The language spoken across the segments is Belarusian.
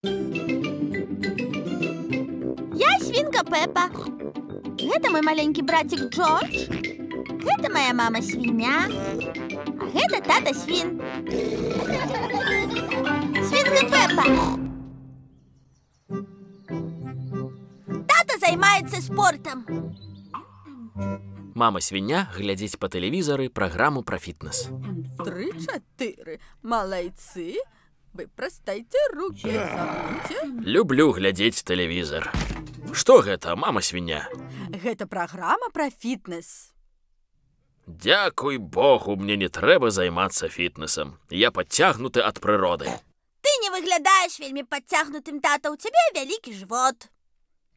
Я свинка Пеппа. Гэта мой маленькі братик Джордж. Гэта моя мама свиня. А гэта тата свин. Свинка Пеппа. Тата займаецца спортом. Мама свиня глядзіць па тэлевізары праграму пра фітнес. 3-4. Малайцы. Вы простайте руки. Люблю глядзець тэлевізар. Што гэта, мама свиня? Гэта праграма пра фітнес. Дзякуй Богу, мне не трэба займацца фітнесам. Я падцягнуты ад прыроды. Ты не выглядаеш вельмі падцягнутым, тата. У цябе вялікі жывот.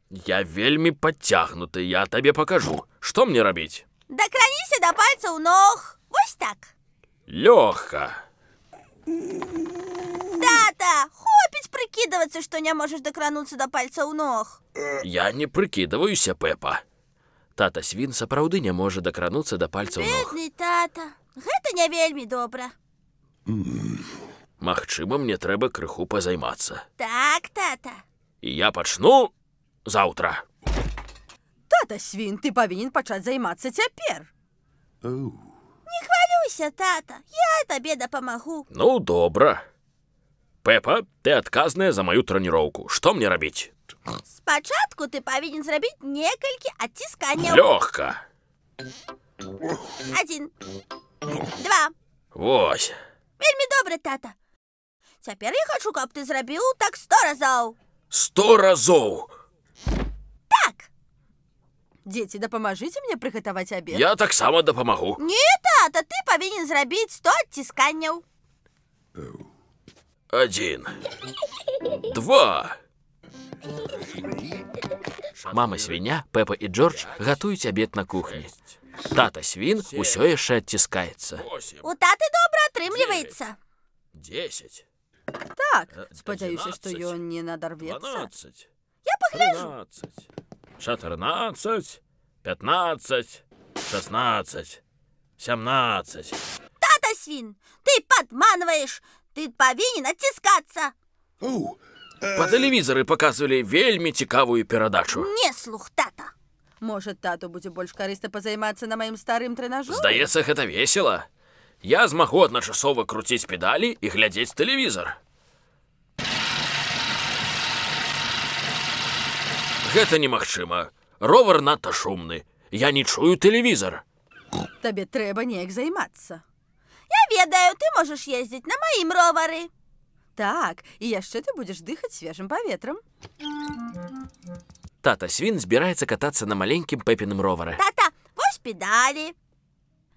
Я вельмі падцягнуты, я табе пакажу. Што мне рабіць? Дакраніся да пальцаў ног. Вось так. Лёгка. Тата, хопіць прыкідвацца, што не можаш дакрануцца да пальцаў ног. Я не прыкідваюся, Пеппа. Тата свін сапраўды не можа дакрануцца да пальцаў ног. Бедны тата, гэта не вельмі добра. Магчыма, мне трэба крыху пазаймацца. Так, тата. І я пачну заўтра. Тата свін, ты павінен пачаць займацца цяпер. Не хвалюйся, тата, я табе дапамагу. Ну, добра. Пеппа, ты адказная за маю трэніроўку. Што мне рабіць? Спачатку ты павінен зрабіць некалькі адцісканняў. Лёгка. 1, 2. Вось. Вельмі добра, тата. Цяпер я хачу, каб ты зрабіў так 100 разоў. 100 разоў. Так. Дзеці, дапамажыце мне прыгатаваць абед. Я таксама дапамагу. Не, тата, ты павінен зрабіць 100 адцісканняў. 1, 2. Мама свиня, Пеппа і Джордж гатуюць абед на кухні. Тата свін усё яшчэ адціскаецца. У таты добра атрымліваецца. 10. Так, спадзяюся, што ён не надарвецца. 12. Я пагляджу. 14, 15, 16, 17. Тата свін, ты падманваеш. Ты павінен адціскацца. Па тэлевізары паказвалі вельмі цікавую перадачу. Не слух, тата. Можа, тату будзе больш карысна пазаймацца на маім старым трэнажоры? Здаецца, гэта весела. Я змагу адначасова круціць педалі і глядзець тэлевізар. Гэта немагчыма. Ровар надта шумны. Я не чую тэлевізар. Табе трэба неяк займацца. Я ведаю, ты можаш ездзіць на маім ровары. Так, і яшчэ ты будзеш дыхаць свежым паветрам. Тата свін збіраецца катацца на маленькім Пеппіным ровары. Тата, вось педалі,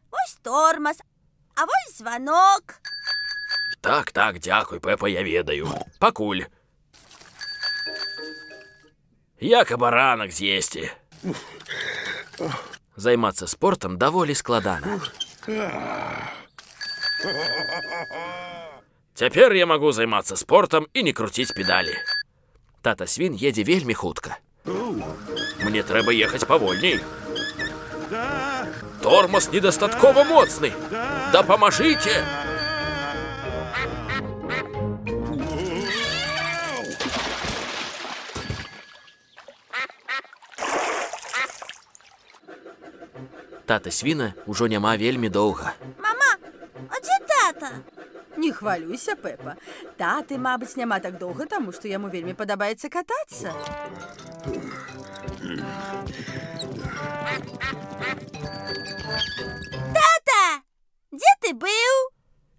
вось тормоз, а вось званок. Так, дзякуй, Пеппа, я ведаю. Пакуль. Як і баранак з'есці. Займацца спортам даволі складана. Цяпер я магу займацца спортам і не круціць педалі. Тата свін едзе вельмі хутка. Мне трэба ехаць павольней. Тормоз недастаткова моцны. Дапамажыце! Тата свіна ўжо няма вельмі доўга. Мама, а дзе тата? Не хвалюйся, Пеппа. Таты, мабыць, няма так доўга, таму што яму вельмі падабаецца катацца. Тата, дзе ты быў?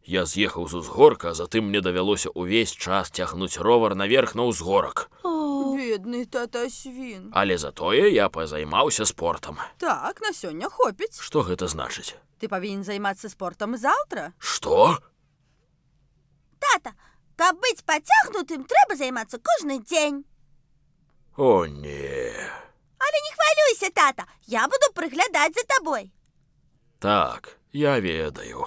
Я з'ехаў з узгорка, а затым мне давялося ўвесь час цягнуць ровар наверх на ўзгорак. Бедны тата свін. Але затое я пазаймаўся спортам. Так, на сёння хопіць. Што гэта значыць? Ты павінен займацца спортам заўтра. Што? Тата, каб быць пацягнутым, трэба займацца кожны дзень. О, не. Але не хвалюйся, тата, я буду прыглядаць за табой. Так, я ведаю.